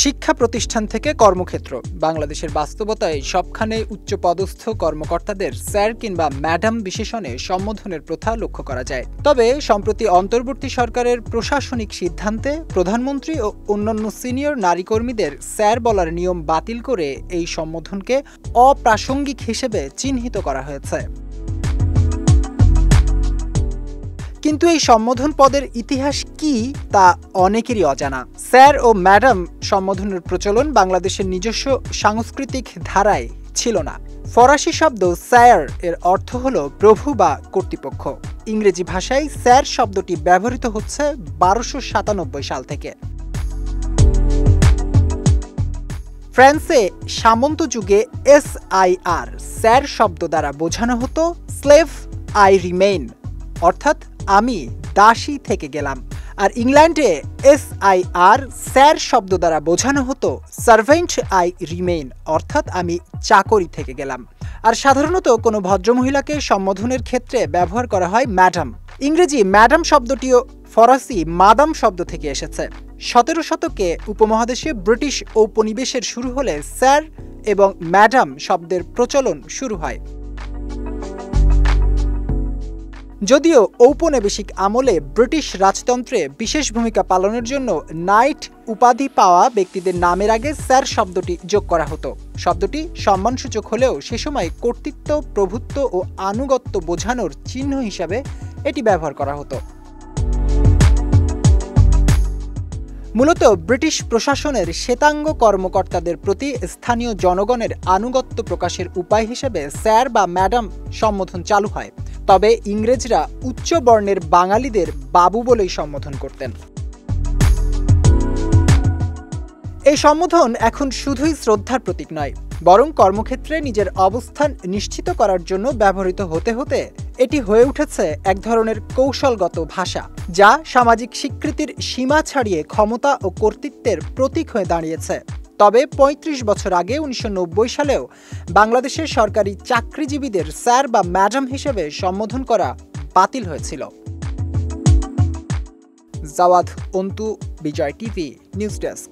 শিক্ষা প্রতিষ্ঠান থেকে কর্মক্ষেত্র বাংলাদেশের বাস্তবতায় সবখানে উচ্চপদস্থ কর্মকর্তাদের স্যার কিংবা ম্যাডাম বিশেষণে সম্বোধনের প্রথা লক্ষ্য করা যায়। তবে সম্প্রতি অন্তর্বর্তী সরকারের প্রশাসনিক সিদ্ধান্তে প্রধানমন্ত্রী ও অন্যান্য সিনিয়র নারী কর্মীদের স্যার বলার নিয়ম বাতিল করে এই সম্বোধনকে অপ্রাসঙ্গিক হিসেবে চিহ্নিত করা হয়েছে। কিন্তু এই সম্বোধন পদের ইতিহাস কি তা অনেকেরই অজানা। স্যার ও ম্যাডাম সম্বোধনের প্রচলন বাংলাদেশের নিজস্ব সাংস্কৃতিক ধারায় ছিল না। ফরাসি শব্দ স্যার এর অর্থ হল প্রভু বা কর্তৃপক্ষ। ইংরেজি ভাষায় স্যার শব্দটি ব্যবহৃত হচ্ছে 1297 সাল থেকে। ফ্রান্সে সামন্ত যুগে SIR স্যার শব্দ দ্বারা বোঝানো হতো স্লেভ আই রিমেইন, অর্থাৎ আমি দাসী থেকে গেলাম। আর ইংল্যান্ডে SIR স্যার শব্দ দ্বারা বোঝানো হতো সার্ভেন্ট আই রিমেইন, অর্থাৎ আমি চাকরি থেকে গেলাম। আর সাধারণত কোনো ভদ্রমহিলাকে সম্বোধনের ক্ষেত্রে ব্যবহার করা হয় ম্যাডাম। ইংরেজি ম্যাডাম শব্দটিও ফরাসি মাদাম শব্দ থেকে এসেছে। 17 শতকে উপমহাদেশে ব্রিটিশ ঔপনিবেশের শুরু হলে স্যার এবং ম্যাডাম শব্দের প্রচলন শুরু হয়। যদিও ঔপনিবেশিক আমলে ব্রিটিশ রাজতন্ত্রে বিশেষ ভূমিকা পালনের জন্য নাইট উপাধি পাওয়া ব্যক্তিদের নামের আগে স্যার শব্দটি যোগ করা হতো। শব্দটি সম্মানসূচক হলেও সে সময় কর্তৃত্ব, প্রভুত্ব ও আনুগত্য বোঝানোর চিহ্ন হিসাবে এটি ব্যবহার করা হতো। মূলত ব্রিটিশ প্রশাসনের শ্বেতাঙ্গ কর্মকর্তাদের প্রতি স্থানীয় জনগণের আনুগত্য প্রকাশের উপায় হিসেবে স্যার বা ম্যাডাম সম্বোধন চালু হয়। তবে ইংরেজরা উচ্চ বর্ণের বাঙালিদের বাবু বলেই সম্বোধন করতেন। এই সম্বোধন এখন শুধুই শ্রদ্ধার প্রতীক নয়, বরং কর্মক্ষেত্রে নিজের অবস্থান নিশ্চিত করার জন্য ব্যবহৃত হতে হতে এটি হয়ে উঠেছে এক ধরনের কৌশলগত ভাষা, যা সামাজিক স্বীকৃতির সীমা ছাড়িয়ে ক্ষমতা ও কর্তৃত্বের প্রতীক হয়ে দাঁড়িয়েছে। তবে 35 বছর আগে 1990 সালেও বাংলাদেশের সরকারি চাকরিজীবীদের স্যার বা ম্যাডাম হিসেবে সম্বোধন করা বাতিল হয়েছিল। জাওয়াদ অন্তু, বিজয় টিভি নিউজ ডেস্ক।